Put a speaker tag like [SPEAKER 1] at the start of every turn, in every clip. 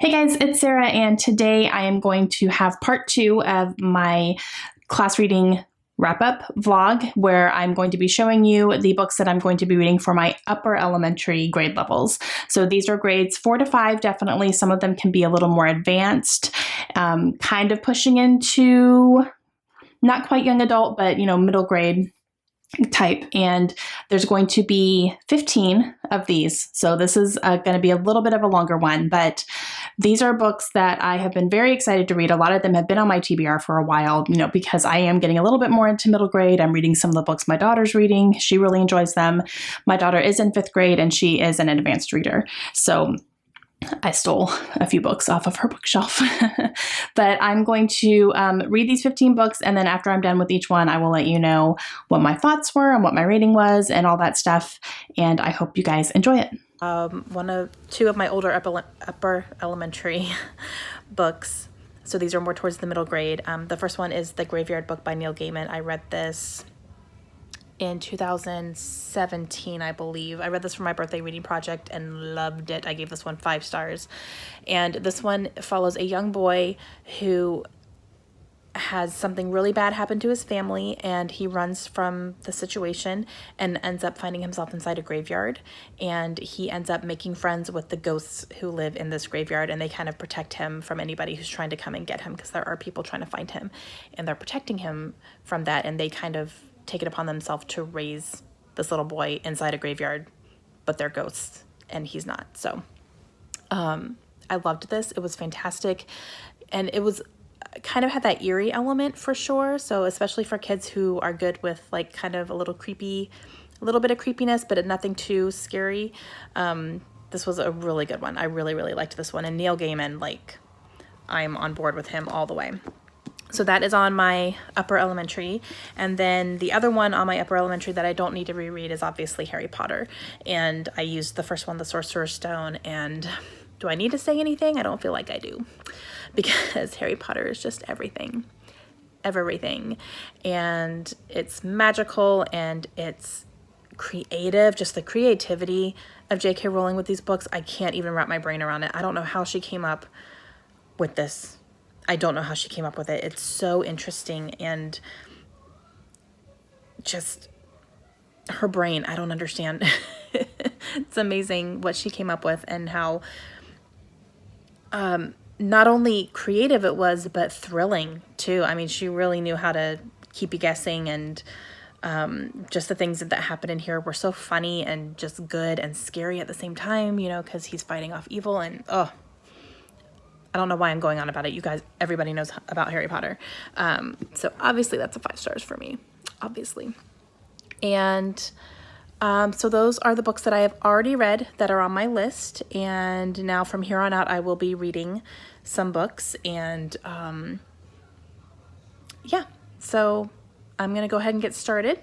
[SPEAKER 1] Hey guys, it's Sarah, and today I am going to have part 2 of my class reading wrap-up vlog, where I'm going to be showing you the books that I'm going to be reading for my upper elementary grade levels. So these are grades 4 to 5, definitely. Some of them can be a little more advanced, kind of pushing into not quite young adult, but middle grade type, and there's going to be 15 of these. So this is going to be a little bit of a longer one, but these are books that I have been very excited to read. A lot of them have been on my TBR for a while, because I am getting a little bit more into middle grade. I'm reading some of the books my daughter's reading. She really enjoys them. My daughter is in 5th grade and she is an advanced reader. So I stole a few books off of her bookshelf, but I'm going to read these 15 books, and then after I'm done with each one, I will let you know what my thoughts were and what my rating was and all that stuff, and I hope you guys enjoy it.
[SPEAKER 2] Two of my older upper elementary books, so these are more towards the middle grade. The first one is The Graveyard Book by Neil Gaiman. I read this in 2017, I believe. I read this for my birthday reading project and loved it. I gave this one 5 stars. And this one follows a young boy who has something really bad happen to his family, and he runs from the situation and ends up finding himself inside a graveyard. And he ends up making friends with the ghosts who live in this graveyard, and they kind of protect him from anybody who's trying to come and get him, because there are people trying to find him, and they're protecting him from that, and they kind of take it upon themselves to raise this little boy inside a graveyard, but they're ghosts and he's not. So I loved this. It was fantastic, and it was kind of had that eerie element for sure. So especially for kids who are good with like kind of a little bit of creepiness, but nothing too scary. This was a really good one. I really, really liked this one. And Neil Gaiman, I'm on board with him all the way. So that is on my upper elementary. And then the other one on my upper elementary that I don't need to reread is obviously Harry Potter. And I used the first one, The Sorcerer's Stone. And do I need to say anything? I don't feel like I do, because Harry Potter is just everything. And it's magical and it's creative. Just the creativity of J.K. Rowling with these books, I can't even wrap my brain around it. I don't know how she came up with this. It's so interesting, and just her brain, I don't understand. It's amazing what she came up with, and how not only creative it was, but thrilling too. I mean, she really knew how to keep you guessing, and just the things that happened in here were so funny and just good and scary at the same time, because he's fighting off evil, and I don't know why I'm going on about it. You guys, everybody knows about Harry Potter. So obviously that's a 5 stars for me, obviously. And so those are the books that I have already read that are on my list. And now from here on out, I will be reading some books. And yeah, so I'm going to go ahead and get started.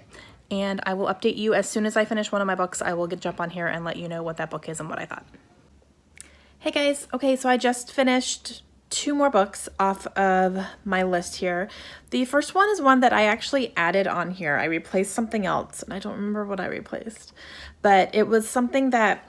[SPEAKER 2] And I will update you as soon as I finish one of my books. I will jump on here and let you know what that book is and what I thought. Hey guys, okay, so I just finished 2 more books off of my list here. The first one is one that I actually added on here. I replaced something else, and I don't remember what I replaced, but it was something that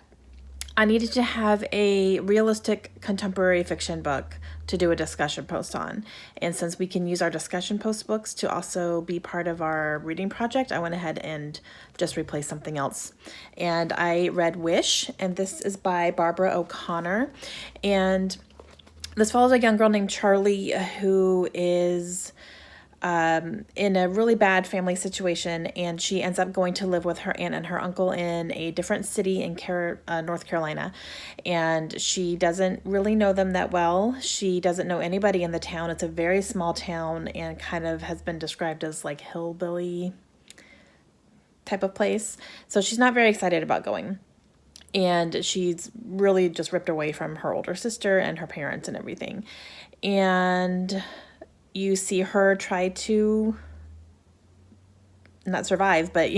[SPEAKER 2] I needed to have a realistic contemporary fiction book to do a discussion post on. And since we can use our discussion post books to also be part of our reading project, I went ahead and just replaced something else. And I read Wish, and this is by Barbara O'Connor. And this follows a young girl named Charlie who is in a really bad family situation, and she ends up going to live with her aunt and her uncle in a different city in North Carolina, and she doesn't really know them that well. She doesn't know anybody in the town. It's a very small town and kind of has been described as like hillbilly type of place, so she's not very excited about going, and she's really just ripped away from her older sister and her parents and everything. And you see her try to not survive, but,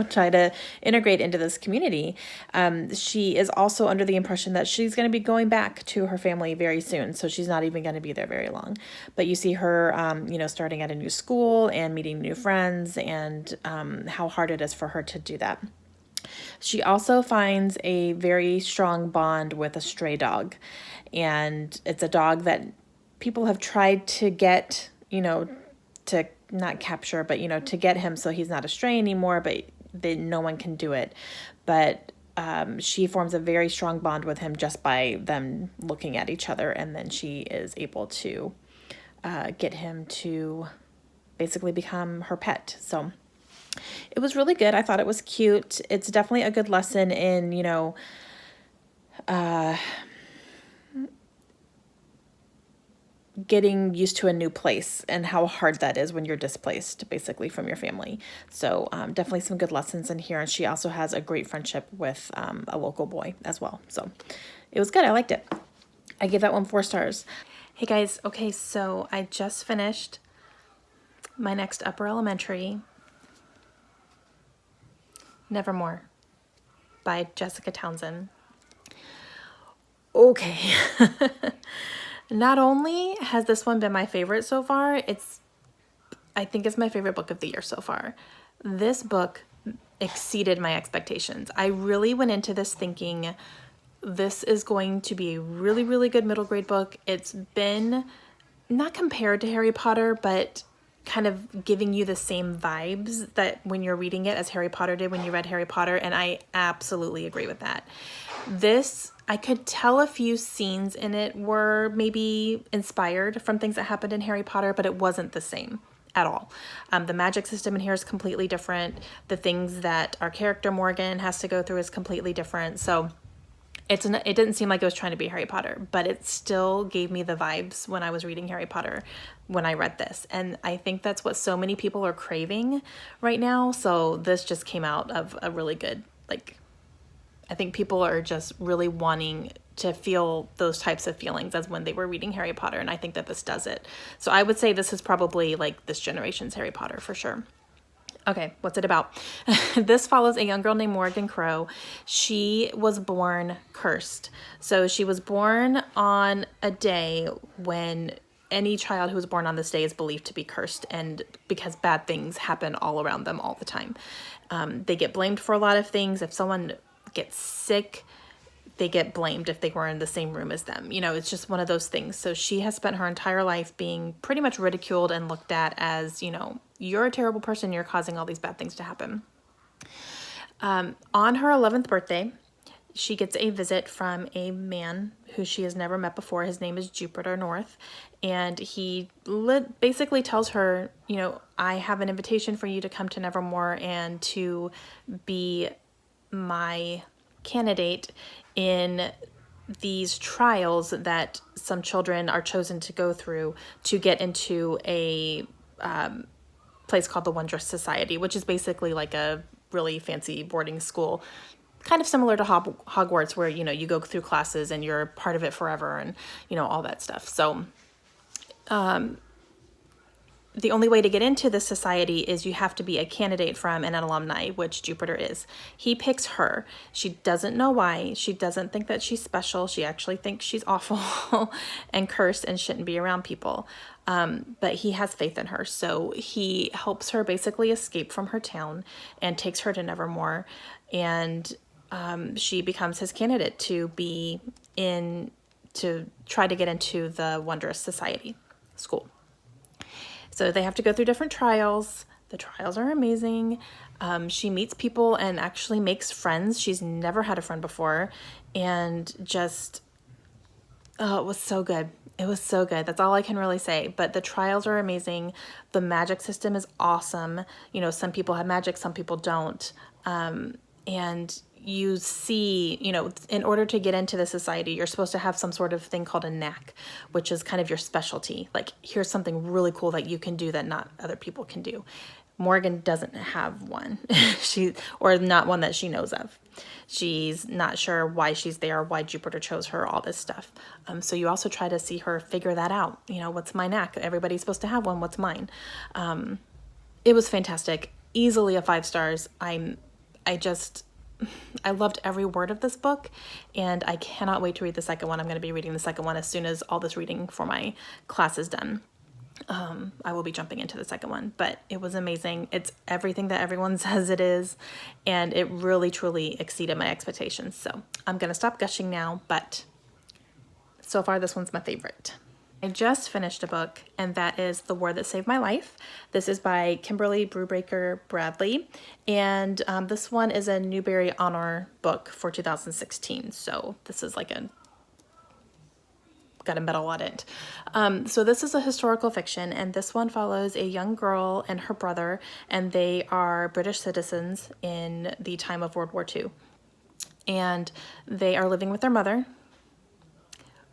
[SPEAKER 2] try to integrate into this community. She is also under the impression that she's going to be going back to her family very soon. So she's not even going to be there very long. But you see her, starting at a new school and meeting new friends, and how hard it is for her to do that. She also finds a very strong bond with a stray dog. and it's a dog that people have tried to get, to not capture, but, to get him so he's not a stray anymore, but no one can do it. But she forms a very strong bond with him just by them looking at each other, and then she is able to get him to basically become her pet. So it was really good. I thought it was cute. It's definitely a good lesson in, getting used to a new place and how hard that is when you're displaced basically from your family. So definitely some good lessons in here. And she also has a great friendship with a local boy as well. So it was good. I liked it. I gave that one 4 stars. Hey guys. Okay. So I just finished my next upper elementary, Nevermore by Jessica Townsend. Okay. Not only has this one been my favorite so far, I think it's my favorite book of the year so far. This book exceeded my expectations. I really went into this thinking this is going to be a really, really good middle grade book. It's been not compared to Harry Potter, but kind of giving you the same vibes that when you're reading it as Harry Potter did when you read Harry Potter, and I absolutely agree with that. This, I could tell a few scenes in it were maybe inspired from things that happened in Harry Potter, but it wasn't the same at all. The magic system in here is completely different. The things that our character Morgan has to go through is completely different. So it didn't seem like it was trying to be Harry Potter, but it still gave me the vibes when I was reading Harry Potter when I read this. And I think that's what so many people are craving right now. So this just came out of a really good, I think people are just really wanting to feel those types of feelings as when they were reading Harry Potter. And I think that this does it. So I would say this is probably this generation's Harry Potter for sure. Okay, what's it about? This follows a young girl named Morgan Crow. She was born cursed. So she was born on a day when any child who was born on this day is believed to be cursed, and because bad things happen all around them all the time. They get blamed for a lot of things. If someone gets sick, they get blamed if they were in the same room as them. It's just one of those things. So she has spent her entire life being pretty much ridiculed and looked at as, you're a terrible person. You're causing all these bad things to happen. On her 11th birthday, she gets a visit from a man who she has never met before. His name is Jupiter North. And he basically tells her, I have an invitation for you to come to Nevermore and to be my candidate in these trials that some children are chosen to go through to get into a place called the Wondrous Society, which is basically like a really fancy boarding school, kind of similar to Hogwarts, where, you go through classes and you're part of it forever and, all that stuff. So the only way to get into this society is you have to be a candidate from an alumni, which Jupiter is. He picks her. She doesn't know why. She doesn't think that she's special. She actually thinks she's awful and cursed and shouldn't be around people. But he has faith in her. So he helps her basically escape from her town and takes her to Nevermore. And she becomes his candidate to try to get into the Wondrous Society school. So they have to go through different trials. The trials are amazing. She meets people and actually makes friends. She's never had a friend before. And just, it was so good. It was so good. That's all I can really say. But the trials are amazing. The magic system is awesome. Some people have magic, some people don't. And you see, in order to get into the society, you're supposed to have some sort of thing called a knack, which is kind of your specialty. Here's something really cool that you can do that not other people can do. Morgan doesn't have one, or not one that she knows of. She's not sure why she's there, why Jupiter chose her, all this stuff. So you also try to see her figure that out. What's my knack? Everybody's supposed to have one. What's mine? It was fantastic. Easily a 5 stars. I loved every word of this book, and I cannot wait to read the second one. I'm going to be reading the second one as soon as all this reading for my class is done. I will be jumping into the second one, but it was amazing. It's everything that everyone says it is, and it really, truly exceeded my expectations. So I'm going to stop gushing now, but So far, this one's my favorite. I just finished a book, and that is The War That Saved My Life. This is by Kimberly Brubaker Bradley, and this one is a Newbery Honor book for 2016. So this is like got a medal on it. So this is a historical fiction, and this one follows a young girl and her brother, and they are British citizens in the time of World War II. And they are living with their mother,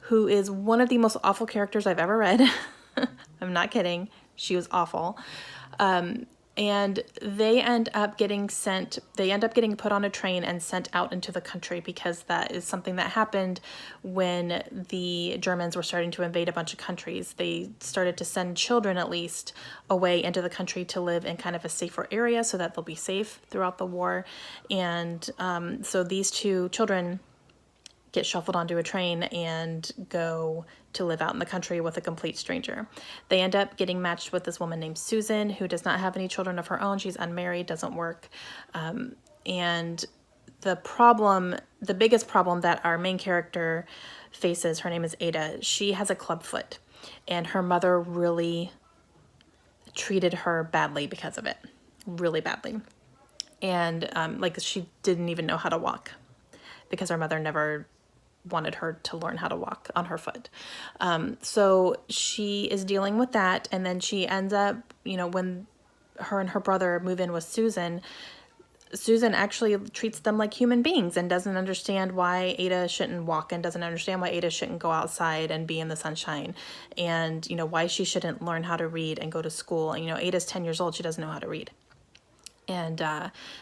[SPEAKER 2] who is one of the most awful characters I've ever read. I'm not kidding. She was awful. And they end up getting put on a train and sent out into the country, because that is something that happened when the Germans were starting to invade a bunch of countries. They started to send children, at least, away into the country to live in kind of a safer area so that they'll be safe throughout the war. And so these two children get shuffled onto a train and go to live out in the country with a complete stranger. They end up getting matched with this woman named Susan, who does not have any children of her own. She's unmarried, doesn't work. And the biggest problem that our main character faces, her name is Ada, she has a clubfoot, and her mother really treated her badly because of it, really badly. And like she didn't even know how to walk, because her mother never wanted her to learn how to walk on her foot. So she is dealing with that. And then she ends up, when her and her brother move in with Susan actually treats them like human beings and doesn't understand why Ada shouldn't walk, and doesn't understand why Ada shouldn't go outside and be in the sunshine, and, why she shouldn't learn how to read and go to school. And, Ada's 10 years old. She doesn't know how to read. And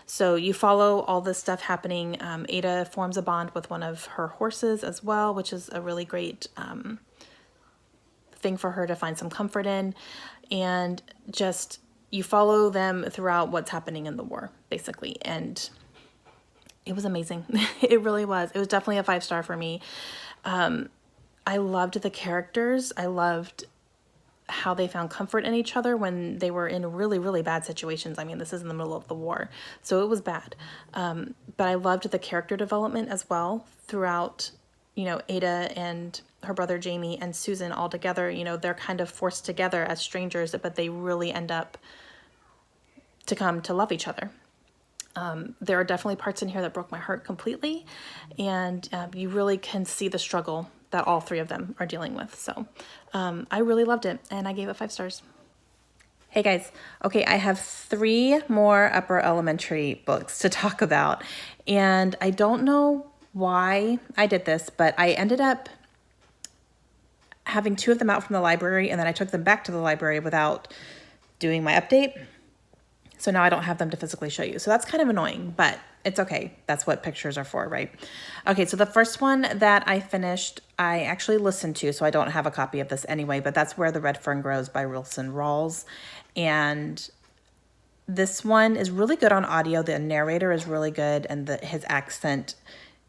[SPEAKER 2] so you follow all this stuff happening. Ada forms a bond with one of her horses as well, which is a really great thing for her to find some comfort in. And just, you follow them throughout what's happening in the war, basically. And it was amazing. It really was. It was definitely a 5-star for me. I loved the characters. I loved how they found comfort in each other when they were in really, really bad situations. I mean, this is in the middle of the war, so it was bad. But I loved the character development as well throughout, Ada and her brother Jamie and Susan all together. They're kind of forced together as strangers, but they really end up to come to love each other. There are definitely parts in here that broke my heart completely, and you really can see the struggle that all three of them are dealing with. So I really loved it, and I gave it 5 stars. Hey guys, okay, I have 3 more upper elementary books to talk about, and I don't know why I did this, but I ended up having 2 of them out from the library, and then I took them back to the library without doing my update. So now I don't have them to physically show you. So that's kind of annoying, but it's okay. That's what pictures are for, right? Okay, so the first one that I finished, I actually listened to, so I don't have a copy of this anyway, but that's Where the Red Fern Grows by Wilson Rawls. And this one is really good on audio. The narrator is really good, and his accent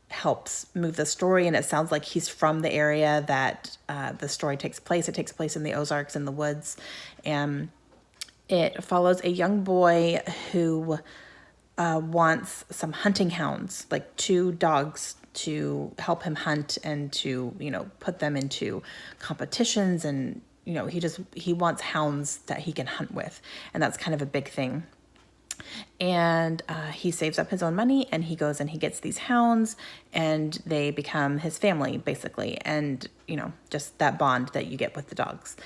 [SPEAKER 2] helps move the story, and it sounds like he's from the area that the story takes place. It takes place in the Ozarks in the woods, and it follows a young boy who wants some hunting hounds, like 2 dogs, to help him hunt and to, put them into competitions. And, he wants hounds that he can hunt with. And that's kind of a big thing. And he saves up his own money, and he goes and he gets these hounds, and they become his family, basically. And, just that bond that you get with the dogs.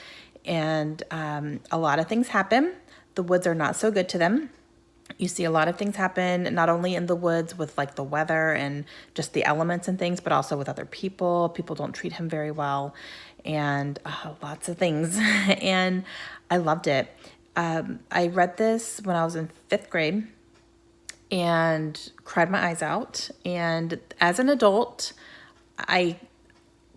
[SPEAKER 2] And a lot of things happen. The woods are not so good to them. You see a lot of things happen, not only in the woods with like the weather and just the elements and things, but also with other people. People don't treat him very well, and lots of things. And I loved it. I read this when I was in 5th grade and cried my eyes out. And as an adult, I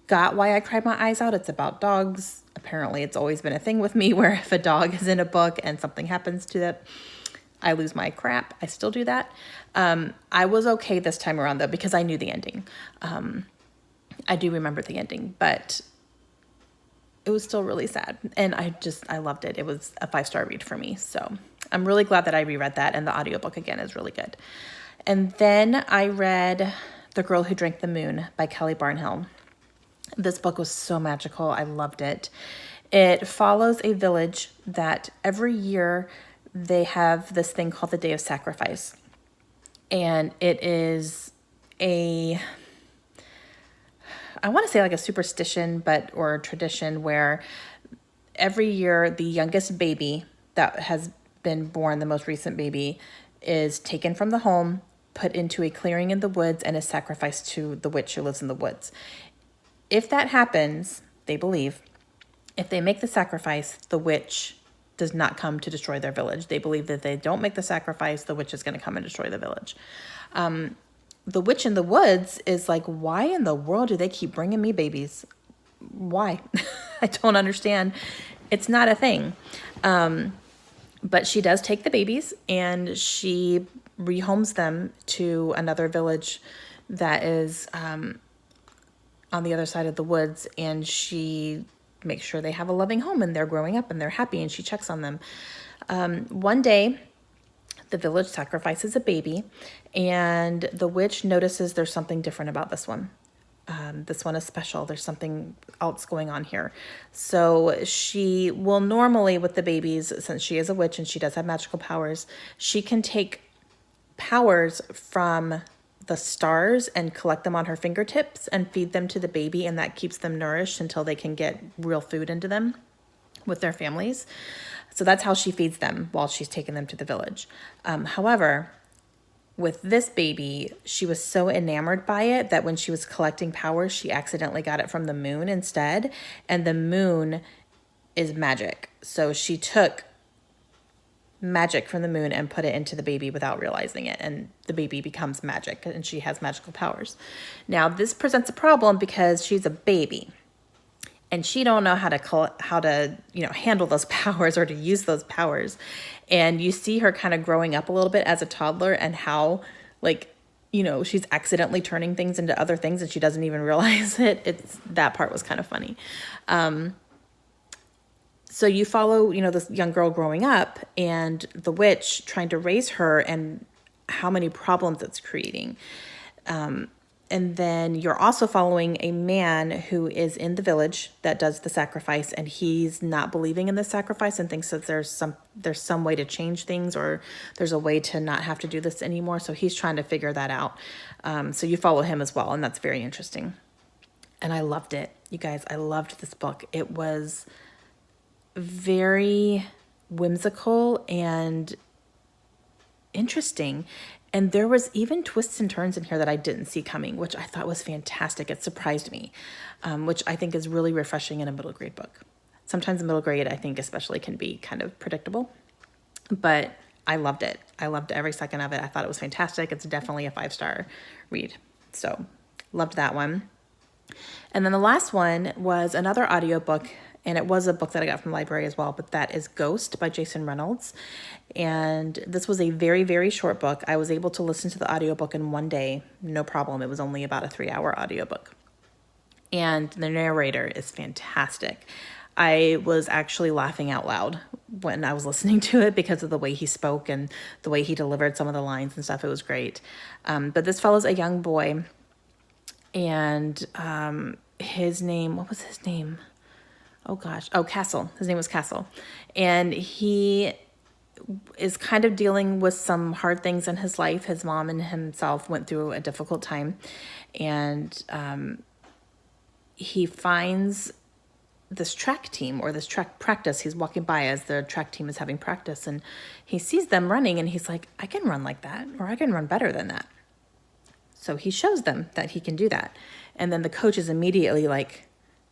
[SPEAKER 2] got why I cried my eyes out. It's about dogs. Apparently, it's always been a thing with me where if a dog is in a book and something happens to it, I lose my crap. I still do that. I was okay this time around, though, because I knew the ending. I do remember the ending, but it was still really sad. And I loved it. It was a 5-star read for me. So I'm really glad that I reread that. And the audiobook, again, is really good. And then I read The Girl Who Drank the Moon by Kelly Barnhill. This book was so magical. I loved it. It follows a village that every year they have this thing called the Day of Sacrifice. And it is I want to say like a superstition, or a tradition where every year the youngest baby that has been born, the most recent baby, is taken from the home, put into a clearing in the woods, and is sacrificed to the witch who lives in the woods. If that happens, they believe, if they make the sacrifice, the witch does not come to destroy their village. They believe that if they don't make the sacrifice, the witch is going to come and destroy the village. The witch in the woods is like, why in the world do they keep bringing me babies? Why? I don't understand. It's not a thing. But she does take the babies and she rehomes them to another village that is on the other side of the woods, and she makes sure they have a loving home and they're growing up and they're happy, and she checks on them. One day, the village sacrifices a baby, and the witch notices there's something different about this one. This one is special. There's something else going on here. So she will normally, with the babies, since she is a witch and she does have magical powers, she can take powers from the stars and collect them on her fingertips and feed them to the baby, and that keeps them nourished until they can get real food into them with their families. So that's how she feeds them while she's taking them to the village. However, with this baby, she was so enamored by it that when she was collecting powers, she accidentally got it from the moon instead, and the moon is magic. So she took magic from the moon and put it into the baby without realizing it, and the baby becomes magic and she has magical powers. Now this presents a problem because she's a baby and she don't know how to handle those powers or to use those powers. And you see her kind of growing up a little bit as a toddler, and how she's accidentally turning things into other things and she doesn't even realize it. That part was kind of funny. So you follow, this young girl growing up and the witch trying to raise her and how many problems it's creating. And then you're also following a man who is in the village that does the sacrifice, and he's not believing in the sacrifice and thinks that there's some way to change things, or there's a way to not have to do this anymore. So he's trying to figure that out. So you follow him as well, and that's very interesting. And I loved it. You guys, I loved this book. It was very whimsical and interesting. And there was even twists and turns in here that I didn't see coming, which I thought was fantastic. It surprised me, which I think is really refreshing in a middle grade book. Sometimes middle grade, I think especially, can be kind of predictable, but I loved it. I loved every second of it. I thought it was fantastic. It's definitely a 5-star read. So loved that one. And then the last one was another audiobook, and it was a book that I got from the library as well, but that is Ghost by Jason Reynolds. And this was a very, very short book. I was able to listen to the audiobook in one day, no problem. It was only about a 3-hour audiobook. And the narrator is fantastic. I was actually laughing out loud when I was listening to it because of the way he spoke and the way he delivered some of the lines and stuff. It was great. But this follows a young boy, and his name, what was his name? Castle. His name was Castle. And he is kind of dealing with some hard things in his life. His mom and himself went through a difficult time. And he finds this track team, or this track practice. He's walking by as the track team is having practice, and he sees them running, and he's like, I can run like that, or I can run better than that. So he shows them that he can do that. And then the coach is immediately like,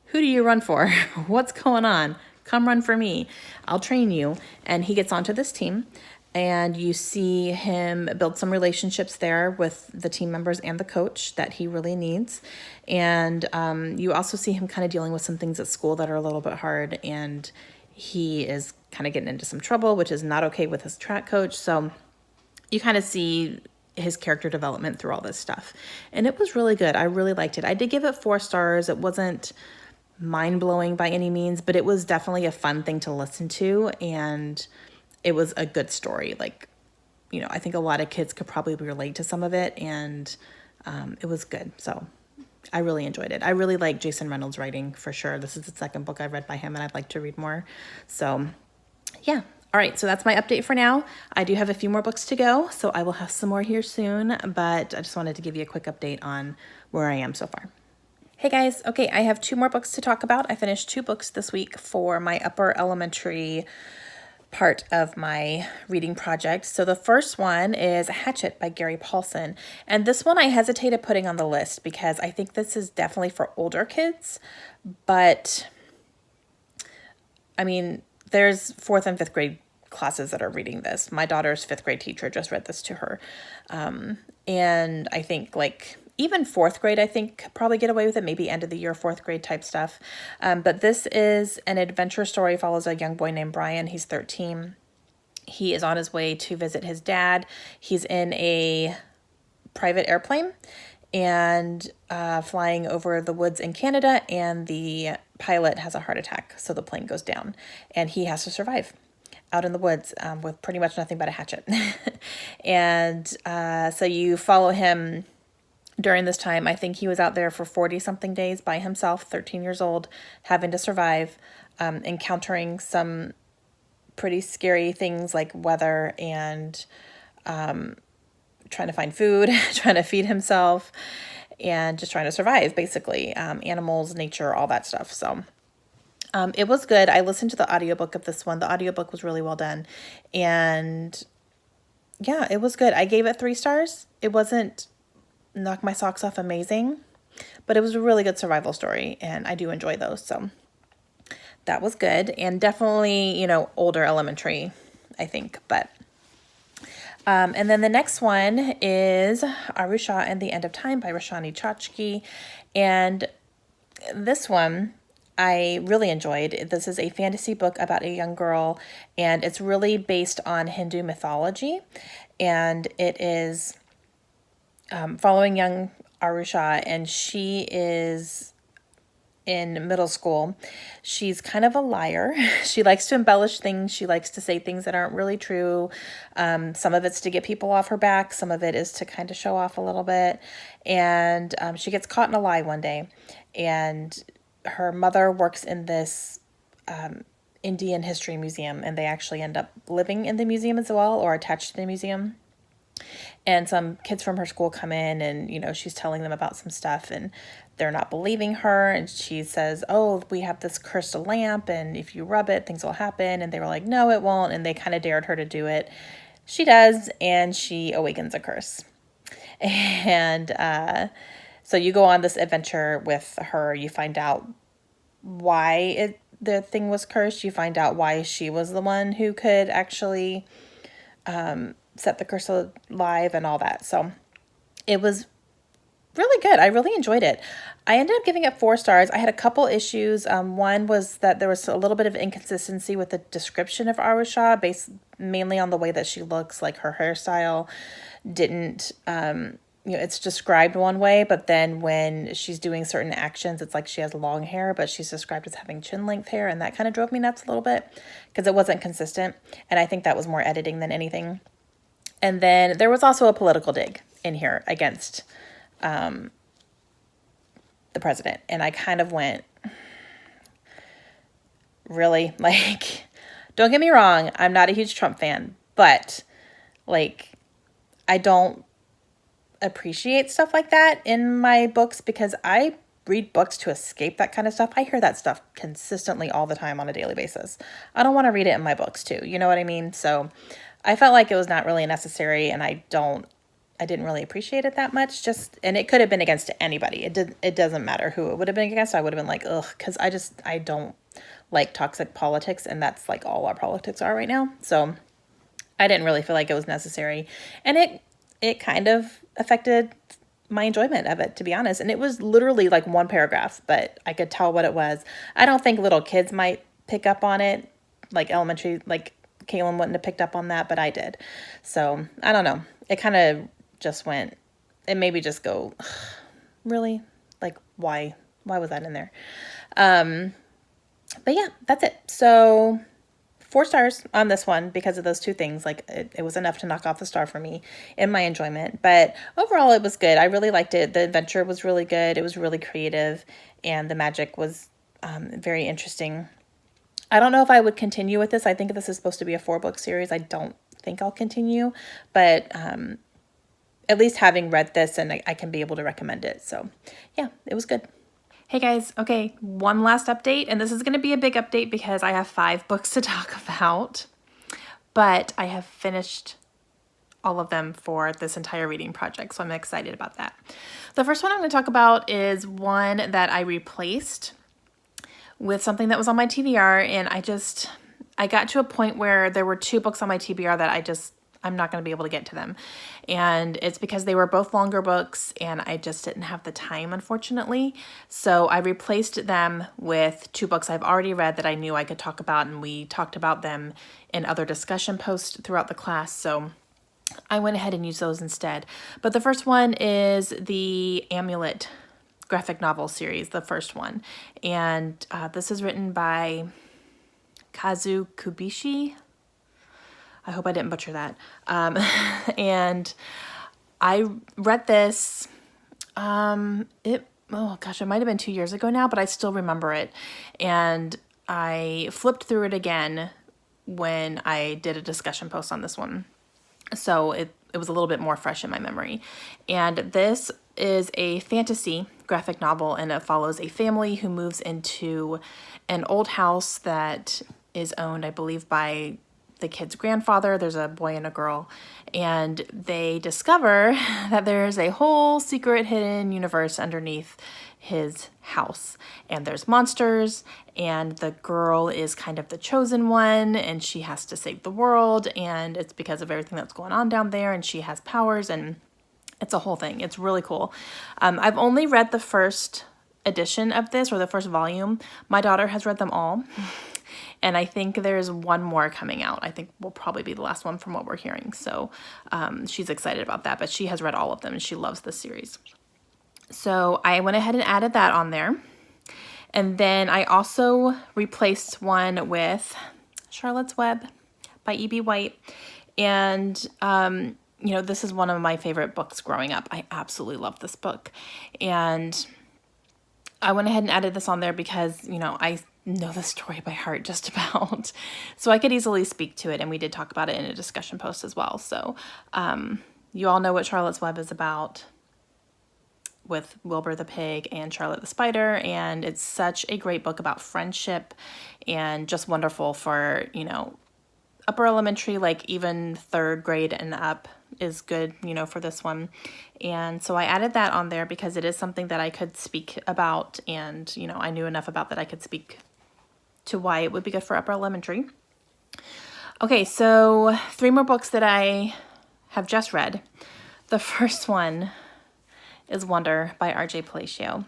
[SPEAKER 2] who do you run for? What's going on? Come run for me. I'll train you. And he gets onto this team, and you see him build some relationships there with the team members and the coach that he really needs. And you also see him kind of dealing with some things at school that are a little bit hard, and he is kind of getting into some trouble, which is not okay with his track coach. So you kind of see his character development through all this stuff. And it was really good. I really liked it. I did give it 4 stars. It wasn't mind-blowing by any means, but it was definitely a fun thing to listen to, and it was a good story. I think a lot of kids could probably relate to some of it, and it was good. So I really enjoyed it. I really like Jason Reynolds' writing for sure. This is the second book I've read by him, and I'd like to read more. So yeah. All right, so that's my update for now. I do have a few more books to go, so I will have some more here soon, but I just wanted to give you a quick update on where I am so far. Hey guys, okay, I have 2 more books to talk about. I finished 2 books this week for my upper elementary part of my reading project. So the first one is Hatchet by Gary Paulson. And this one I hesitated putting on the list because I think this is definitely for older kids, but I mean, there's 4th and 5th grade classes that are reading this. My daughter's 5th grade teacher just read this to her. And I think like even 4th grade, I think could probably get away with it, maybe end of the year, 4th grade type stuff. But this is an adventure story, follows a young boy named Brian. He's 13. He is on his way to visit his dad. He's in a private airplane and flying over the woods in Canada, and the pilot has a heart attack, so the plane goes down, and he has to survive out in the woods with pretty much nothing but a hatchet. And so you follow him during this time. I think he was out there for 40-something days by himself, 13 years old, having to survive, encountering some pretty scary things like weather and trying to find food, trying to feed himself, and just trying to survive, basically. Animals, nature, all that stuff. So it was good. I listened to the audiobook of this one. The audiobook was really well done. And yeah, it was good. I gave it 3 stars. It wasn't knock my socks off amazing, but it was a really good survival story, and I do enjoy those. So that was good. And definitely, you know, older elementary, I think, but and then the next one is Aru Shah and the End of Time by Roshani Chachki. And this one I really enjoyed. This is a fantasy book about a young girl, and it's really based on Hindu mythology. And it is following young Aru Shah, and she is in middle school. She's kind of a liar. She likes to embellish things. She likes to say things that aren't really true. Some of it's to get people off her back. Some of it is to kind of show off a little bit. And she gets caught in a lie one day. And her mother works in this Indian history museum, and they actually end up living in the museum as well, or attached to the museum. And some kids from her school come in, and, you know, she's telling them about some stuff, and they're not believing her. And she says, oh, we have this cursed lamp, and if you rub it, things will happen. And they were like, no, it won't. And they kind of dared her to do it. She does, and she awakens a curse. And so you go on this adventure with her. You find out why the thing was cursed. You find out why she was the one who could actually set the curse alive and all that. So it was really good. I really enjoyed it. I ended up giving it 4 stars. I had a couple issues. One was that there was a little bit of inconsistency with the description of Aru Shah, based mainly on the way that she looks. Like her hairstyle didn't, it's described one way, but then when she's doing certain actions, it's like she has long hair, but she's described as having chin length hair. And that kind of drove me nuts a little bit because it wasn't consistent. And I think that was more editing than anything. And then there was also a political dig in here against the president. And I kind of went, really? Like, don't get me wrong, I'm not a huge Trump fan, but like, I don't appreciate stuff like that in my books because I read books to escape that kind of stuff. I hear that stuff consistently all the time on a daily basis. I don't want to read it in my books too. You know what I mean? So I felt like it was not really necessary, and I didn't really appreciate it that much. And it could have been against anybody. It doesn't matter who it would have been against. I would have been like, ugh, because I don't like toxic politics, and that's like all our politics are right now. So I didn't really feel like it was necessary, and it kind of affected my enjoyment of it, to be honest. And it was literally like 1 paragraph, but I could tell what it was. I don't think little kids might pick up on it, like elementary, like Kaylin wouldn't have picked up on that, but I did. So I don't know. It kind of just went, it made me just go, really? Like, why was that in there? But yeah, that's it. So 4 stars on this one because of those two things. Like it was enough to knock off the star for me in my enjoyment. But overall, it was good. I really liked it. The adventure was really good. It was really creative, and the magic was very interesting. I don't know if I would continue with this. I think this is supposed to be a 4-book series. I don't think I'll continue, but at least having read this, and I can be able to recommend it. So yeah, it was good. Hey guys, okay, one last update, and this is going to be a big update because I have 5 books to talk about, but I have finished all of them for this entire reading project, so I'm excited about that. The first one I'm going to talk about is one that I replaced with something that was on my TBR, and I got to a point where there were 2 books on my TBR that I'm not going to be able to get to them. And it's because they were both longer books and I just didn't have the time, unfortunately. So I replaced them with 2 books I've already read that I knew I could talk about, and we talked about them in other discussion posts throughout the class. So I went ahead and used those instead. But the first one is the Amulet graphic novel series, the first one. And this is written by Kazu Kubishi. I hope I didn't butcher that. And I read this, oh gosh, it might have been 2 years ago now, but I still remember it. And I flipped through it again when I did a discussion post on this one. So it was a little bit more fresh in my memory. And this is a fantasy graphic novel, and it follows a family who moves into an old house that is owned, I believe, by the kid's grandfather. There's a boy and a girl, and they discover that there's a whole secret hidden universe underneath his house, and there's monsters, and the girl is kind of the chosen one, and she has to save the world, and it's because of everything that's going on down there, and she has powers, and it's a whole thing. It's really cool. I've only read the first edition of this, or the first volume. My daughter has read them all. And I think there's one more coming out. I think will probably be the last one from what we're hearing. So she's excited about that, but she has read all of them and she loves the series. So I went ahead and added that on there. And then I also replaced one with Charlotte's Web by E.B. White. And, this is one of my favorite books growing up. I absolutely love this book. And I went ahead and added this on there because, I know the story by heart just about. So I could easily speak to it, and we did talk about it in a discussion post as well. So you all know what Charlotte's Web is about with Wilbur the pig and Charlotte the spider, and it's such a great book about friendship and just wonderful for, upper elementary, like even 3rd grade and up is good, for this one. And so I added that on there because it is something that I could speak about, and, I knew enough about that I could speak to why it would be good for upper elementary. Okay, so 3 more books that I have just read. The first one is Wonder by R.J. Palacio.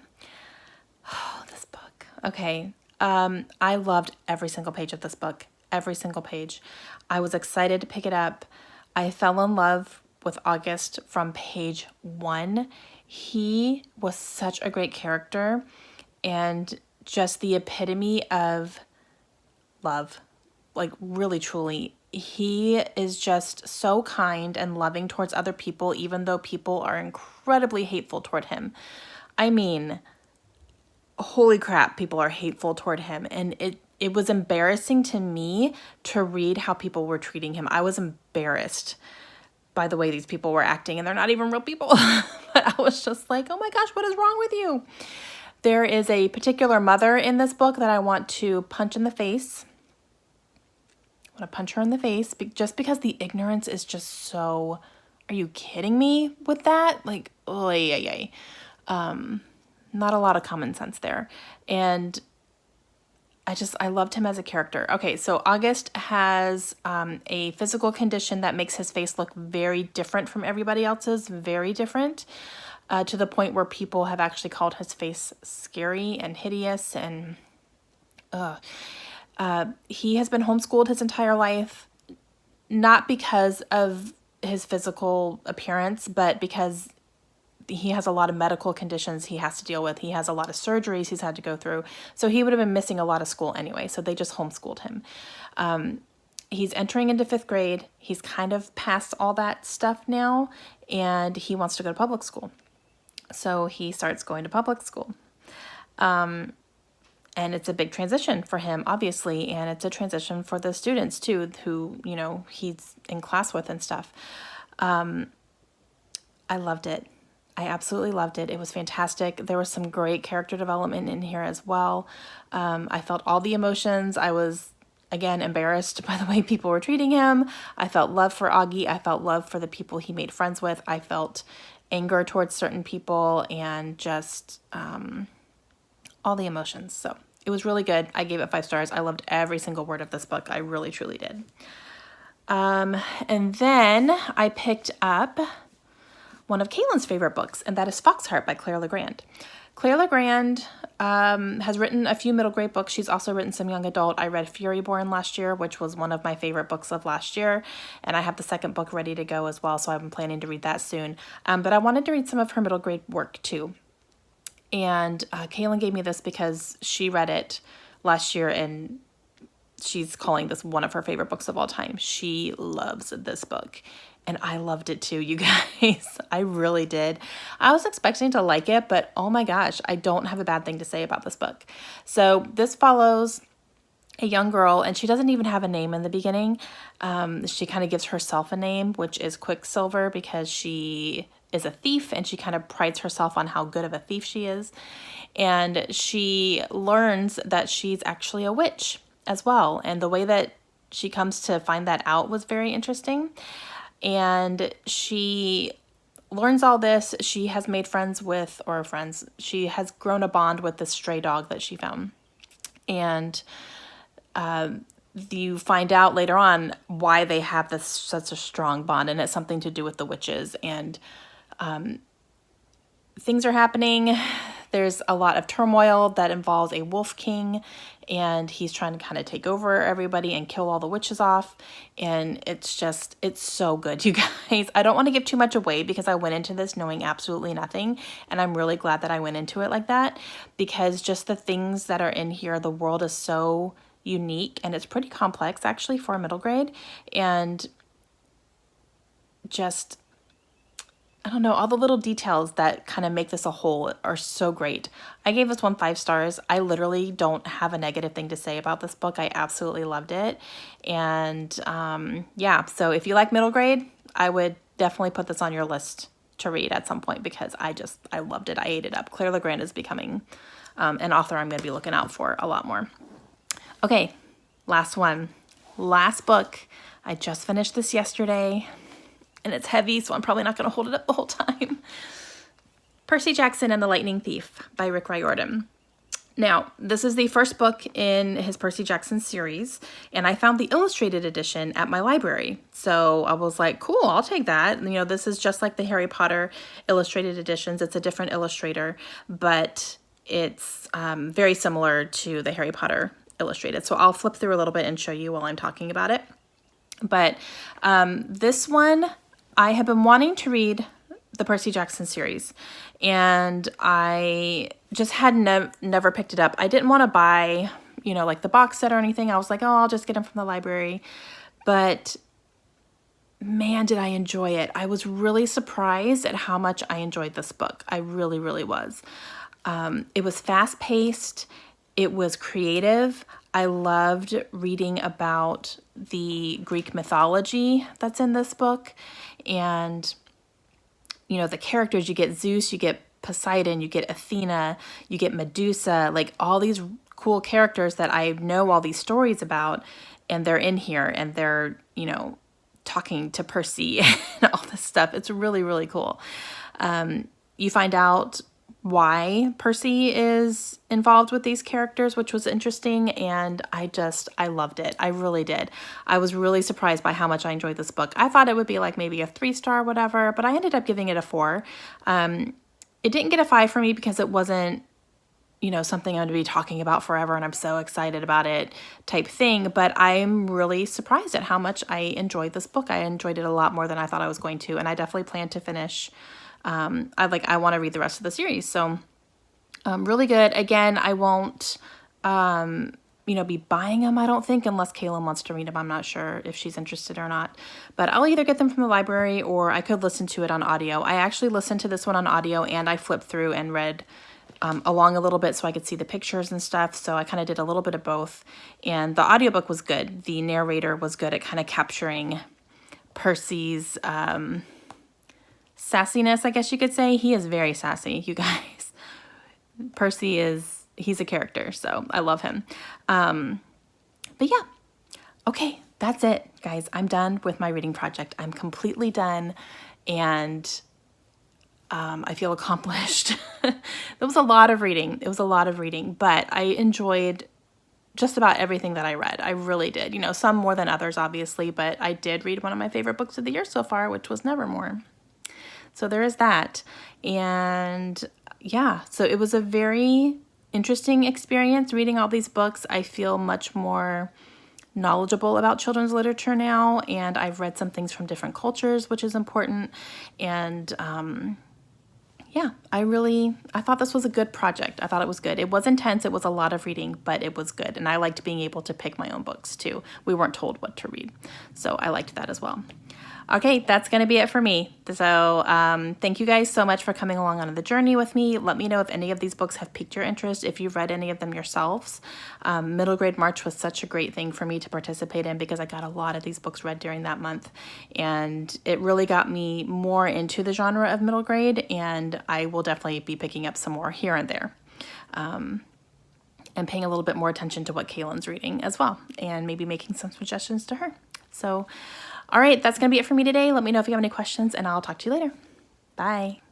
[SPEAKER 2] Oh, this book. Okay, I loved every single page of this book. Every single page. I was excited to pick it up. I fell in love with August from page 1. He was such a great character and just the epitome of love, like really, truly. He is just so kind and loving towards other people, even though people are incredibly hateful toward him. I mean, holy crap, people are hateful toward him. And it was embarrassing to me to read how people were treating him. I was embarrassed by the way these people were acting, and they're not even real people. But I was just like, oh my gosh, what is wrong with you? There is a particular mother in this book that I want to punch in the face. I want to punch her in the face just because the ignorance is just so, are you kidding me with that? Like, oh, yeah. Not a lot of common sense there. And I loved him as a character. Okay, so August has a physical condition that makes his face look very different from everybody else's, very different, to the point where people have actually called his face scary and hideous. And he has been homeschooled his entire life, not because of his physical appearance, but because he has a lot of medical conditions he has to deal with. He has a lot of surgeries he's had to go through. So he would have been missing a lot of school anyway. So they just homeschooled him. he's entering into 5th grade. He's kind of past all that stuff now, and he wants to go to public school. So he starts going to public school. And it's a big transition for him, obviously, and it's a transition for the students, too, who, you know, he's in class with and stuff. I loved it. I absolutely loved it. It was fantastic. There was some great character development in here as well. I felt all the emotions. I was, again, embarrassed by the way people were treating him. I felt love for Augie. I felt love for the people he made friends with. I felt anger towards certain people and just all the emotions. So it was really good. I gave it 5 stars. I loved every single word of this book. I really, truly did. And then I picked up one of Caitlin's favorite books, and that is Foxheart by Claire Legrand. Claire Legrand has written a few middle grade books. She's also written some young adult. I read Furyborn last year, which was one of my favorite books of last year, and I have the second book ready to go as well, so I'm planning to read that soon. But I wanted to read some of her middle grade work too. And Caitlin gave me this because she read it last year, and she's calling this one of her favorite books of all time. She loves this book, and I loved it too, you guys. I really did. I was expecting to like it, but oh my gosh, I don't have a bad thing to say about this book. So this follows a young girl, and she doesn't even have a name in the beginning. She kind of gives herself a name, which is Quicksilver, because she is a thief, and she kind of prides herself on how good of a thief she is. And she learns that she's actually a witch as well. And the way that she comes to find that out was very interesting. And she learns all this. She has made she has grown a bond with this stray dog that she found. And you find out later on why they have such a strong bond, and it's something to do with the witches. And things are happening. There's a lot of turmoil that involves a wolf king, and he's trying to kind of take over everybody and kill all the witches off. And it's so good, you guys. I don't want to give too much away because I went into this knowing absolutely nothing, and I'm really glad that I went into it like that, because just the things that are in here, the world is so unique, and it's pretty complex actually for a middle grade. And just, I don't know, all the little details that kind of make this a whole are so great. I gave this one 5 stars. I literally don't have a negative thing to say about this book. I absolutely loved it. And yeah, so if you like middle grade, I would definitely put this on your list to read at some point, because I loved it. I ate it up. Claire Legrand is becoming an author I'm going to be looking out for a lot more. Okay, last book. I just finished this yesterday, and it's heavy, so I'm probably not going to hold it up the whole time. Percy Jackson and the Lightning Thief by Rick Riordan. Now, this is the first book in his Percy Jackson series, and I found the illustrated edition at my library. So I was like, cool, I'll take that. You know, this is just like the Harry Potter illustrated editions. It's a different illustrator, but it's very similar to the Harry Potter illustrated. So I'll flip through a little bit and show you while I'm talking about it. But this one, I have been wanting to read the Percy Jackson series, and I just had never picked it up. I didn't want to buy, like the box set or anything. I was like, oh, I'll just get them from the library. But man, did I enjoy it. I was really surprised at how much I enjoyed this book. I really, really was. It was fast-paced. It was creative. I loved reading about the Greek mythology that's in this book. And, the characters, you get Zeus, you get Poseidon, you get Athena, you get Medusa, like all these cool characters that I know all these stories about, and they're in here, and they're, talking to Percy and all this stuff. It's really, really cool. You find out why Percy is involved with these characters, which was interesting, and I loved it. I really did. I was really surprised by how much I enjoyed this book. I thought it would be like maybe a 3-star or whatever, but I ended up giving it a 4. It didn't get a 5 for me because it wasn't, something I'm going to be talking about forever and I'm so excited about it type thing, but I'm really surprised at how much I enjoyed this book. I enjoyed it a lot more than I thought I was going to, and I definitely plan to finish. I want to read the rest of the series. So, really good. Again, I won't, be buying them, I don't think, unless Kaylin wants to read them. I'm not sure if she's interested or not. But I'll either get them from the library or I could listen to it on audio. I actually listened to this one on audio and I flipped through and read along a little bit so I could see the pictures and stuff. So I kind of did a little bit of both. And the audiobook was good. The narrator was good at kind of capturing Percy's sassiness, I guess you could say. He is very sassy, you guys. He's a character, so I love him. But yeah, okay, that's it, guys. I'm done with my reading project. I'm completely done, and I feel accomplished. It was a lot of reading. But I enjoyed just about everything that I read. I really did. Some more than others, obviously, but I did read one of my favorite books of the year so far, which was Nevermore. So there is that. And yeah, so it was a very interesting experience reading all these books. I feel much more knowledgeable about children's literature now, and I've read some things from different cultures, which is important. And yeah, I thought this was a good project. I thought it was good. It was intense. It was a lot of reading, but it was good. And I liked being able to pick my own books too. We weren't told what to read. So I liked that as well. Okay, that's going to be it for me. So thank you guys so much for coming along on the journey with me. Let me know if any of these books have piqued your interest, if you've read any of them yourselves. Middle Grade March was such a great thing for me to participate in because I got a lot of these books read during that month. And it really got me more into the genre of middle grade, and I will definitely be picking up some more here and there. And paying a little bit more attention to what Kaylin's reading as well, and maybe making some suggestions to her. So, all right, that's going to be it for me today. Let me know if you have any questions, and I'll talk to you later. Bye.